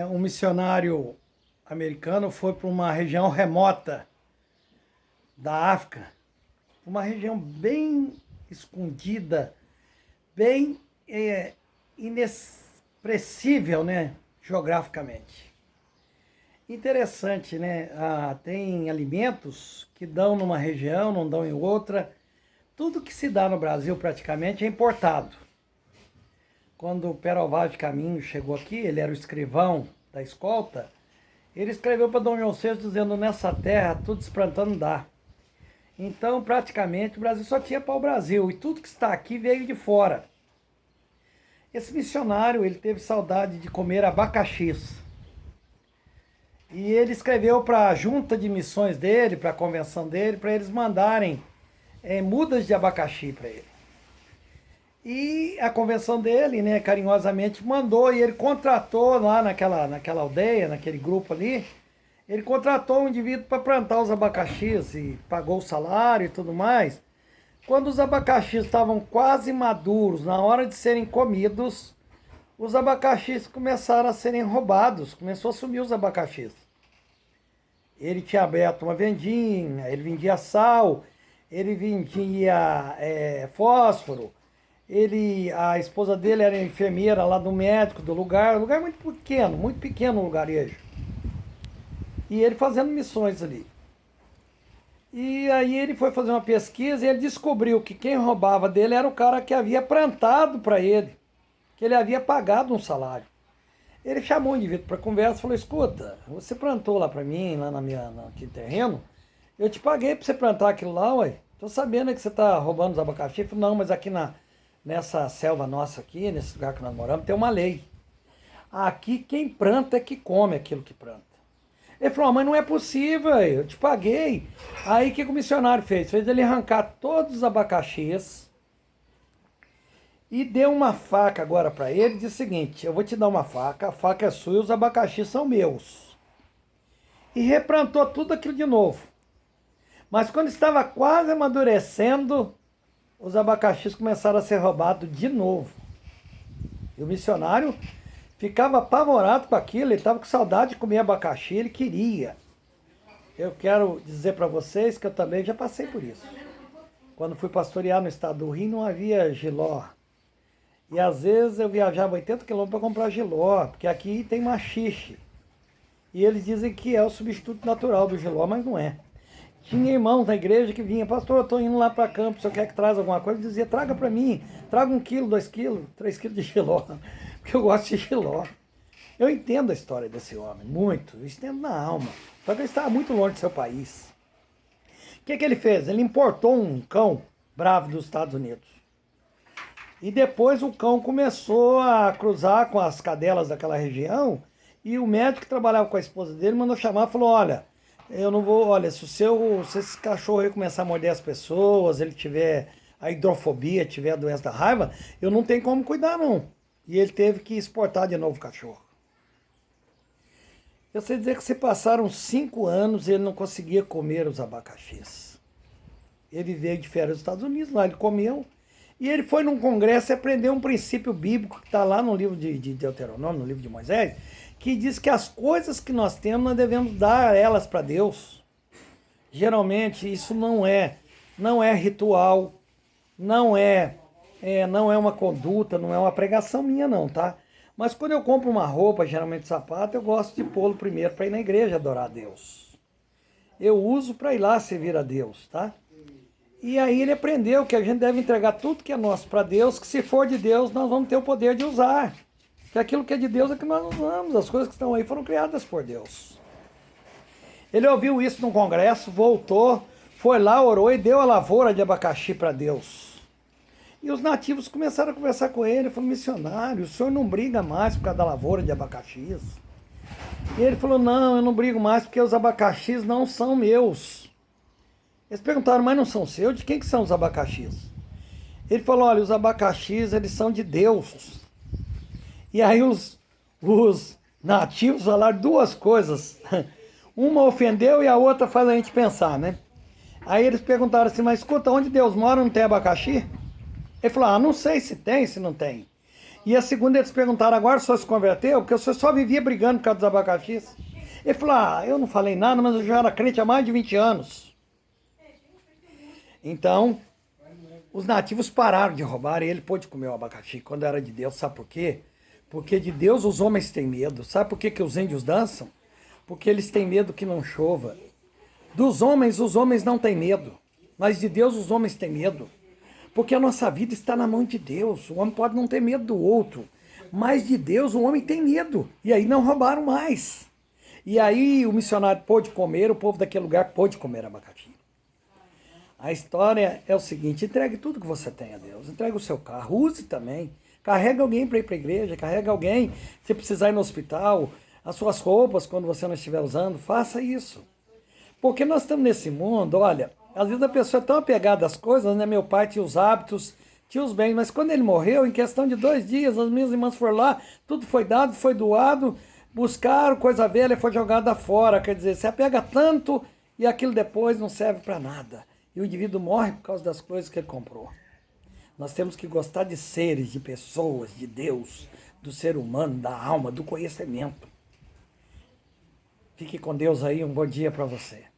Um missionário americano foi para uma região remota da África, uma região bem escondida, bem inexpressível, né, geograficamente. Interessante, né? Tem alimentos que dão numa região, não dão em outra. Tudo que se dá no Brasil praticamente é importado. Quando o Peroval de Caminho chegou aqui, ele era o escrivão da escolta, ele escreveu para Dom João VI dizendo: nessa terra tudo desplantando dá. Então, praticamente, o Brasil só tinha pau-brasil e tudo que está aqui veio de fora. Esse missionário, ele teve saudade de comer abacaxis. E ele escreveu para a junta de missões dele, para a convenção dele, para eles mandarem mudas de abacaxi para ele. E a convenção dele, né, carinhosamente mandou, e ele contratou lá naquela aldeia, naquele grupo ali, ele contratou um indivíduo para plantar os abacaxis e pagou o salário e tudo mais. Quando os abacaxis estavam quase maduros, na hora de serem comidos, os abacaxis começaram a serem roubados, começou a sumir os abacaxis. Ele tinha aberto uma vendinha, ele vendia sal, ele vendia fósforo, a esposa dele era enfermeira lá do médico do lugar muito pequeno o lugarejo. E ele fazendo missões ali. E aí ele foi fazer uma pesquisa e ele descobriu que quem roubava dele era o cara que havia plantado para ele, que ele havia pagado um salário. Ele chamou o indivíduo para conversa e falou: escuta, você plantou lá para mim, lá naquele terreno, eu te paguei para você plantar aquilo lá, ué. Tô sabendo que você tá roubando os abacaxi. Eu falei: não, mas aqui nessa selva nossa aqui, nesse lugar que nós moramos, tem uma lei. Aqui quem planta é que come aquilo que planta. Ele falou: mas não é possível, eu te paguei. Aí o que o missionário fez? Fez ele arrancar todos os abacaxis e deu uma faca agora para ele e disse o seguinte: eu vou te dar uma faca, a faca é sua e os abacaxis são meus. E replantou tudo aquilo de novo. Mas quando estava quase amadurecendo, os abacaxis começaram a ser roubados de novo. E o missionário ficava apavorado com aquilo, ele estava com saudade de comer abacaxi, ele queria. Eu quero dizer para vocês que eu também já passei por isso. Quando fui pastorear no estado do Rio, não havia jiló. E às vezes eu viajava 80 quilômetros para comprar jiló, porque aqui tem maxixe. E eles dizem que é o substituto natural do jiló, mas não é. Tinha irmãos na igreja que vinha: pastor, eu estou indo lá para campo, se eu quer que traz alguma coisa, dizia: traga para mim, traga 1 quilo, 2 quilos, 3 quilos de jiló, porque eu gosto de jiló. Eu entendo a história desse homem, muito, eu entendo na alma, só que ele estava muito longe do seu país. O que ele fez? Ele importou um cão bravo dos Estados Unidos. E depois o cão começou a cruzar com as cadelas daquela região, e o médico que trabalhava com a esposa dele mandou chamar e falou: olha, eu não vou, olha, se esse cachorro aí começar a morder as pessoas, ele tiver a hidrofobia, tiver a doença da raiva, eu não tenho como cuidar não. E ele teve que exportar de novo o cachorro. Eu sei dizer que se passaram 5 anos e ele não conseguia comer os abacaxis. Ele veio de férias dos Estados Unidos, lá ele comeu, e ele foi num congresso e aprendeu um princípio bíblico que está lá no livro de Deuteronômio, no livro de Moisés, que diz que as coisas que nós temos, nós devemos dar elas para Deus. Geralmente isso não é ritual, não é uma conduta, não é uma pregação minha não, tá? Mas quando eu compro uma roupa, geralmente sapato, eu gosto de pô-lo primeiro para ir na igreja adorar a Deus. Eu uso para ir lá servir a Deus, tá? E aí ele aprendeu que a gente deve entregar tudo que é nosso para Deus, que se for de Deus, nós vamos ter o poder de usar. Que aquilo que é de Deus é que nós usamos, as coisas que estão aí foram criadas por Deus. Ele ouviu isso num congresso, voltou, foi lá, orou e deu a lavoura de abacaxi para Deus. E os nativos começaram a conversar com ele, falou: missionário, o senhor não briga mais por causa da lavoura de abacaxis? E ele falou: não, eu não brigo mais porque os abacaxis não são meus. Eles perguntaram: mas não são seus? De quem que são os abacaxis? Ele falou: olha, os abacaxis, eles são de Deus. E aí os nativos falaram 2 coisas. Uma ofendeu e a outra faz a gente pensar, né? Aí eles perguntaram assim: mas escuta, onde Deus mora não tem abacaxi? Ele falou: não sei se tem, se não tem. E a segunda, eles perguntaram, agora o senhor se converteu? Porque o senhor só vivia brigando por causa dos abacaxis. Ele falou, eu não falei nada, mas eu já era crente há mais de 20 anos. Então, os nativos pararam de roubar e ele pôde comer o abacaxi quando era de Deus. Sabe por quê? Porque de Deus os homens têm medo. Sabe por que os índios dançam? Porque eles têm medo que não chova. Dos homens, os homens não têm medo. Mas de Deus, os homens têm medo. Porque a nossa vida está na mão de Deus. O homem pode não ter medo do outro. Mas de Deus, o homem tem medo. E aí não roubaram mais. E aí o missionário pôde comer, o povo daquele lugar pôde comer abacaxi. A história é o seguinte, entregue tudo que você tem a Deus. Entregue o seu carro, use também. Carrega alguém para ir para a igreja, carrega alguém se precisar ir no hospital, as suas roupas quando você não estiver usando, faça isso. Porque nós estamos nesse mundo, olha, às vezes a pessoa é tão apegada às coisas, né? Meu pai tinha os hábitos, tinha os bens, mas quando ele morreu, em questão de 2 dias, as minhas irmãs foram lá, tudo foi dado, foi doado, buscaram coisa velha, foi jogada fora. Quer dizer, se apega tanto e aquilo depois não serve para nada. E o indivíduo morre por causa das coisas que ele comprou. Nós temos que gostar de seres, de pessoas, de Deus, do ser humano, da alma, do conhecimento. Fique com Deus aí, um bom dia para você.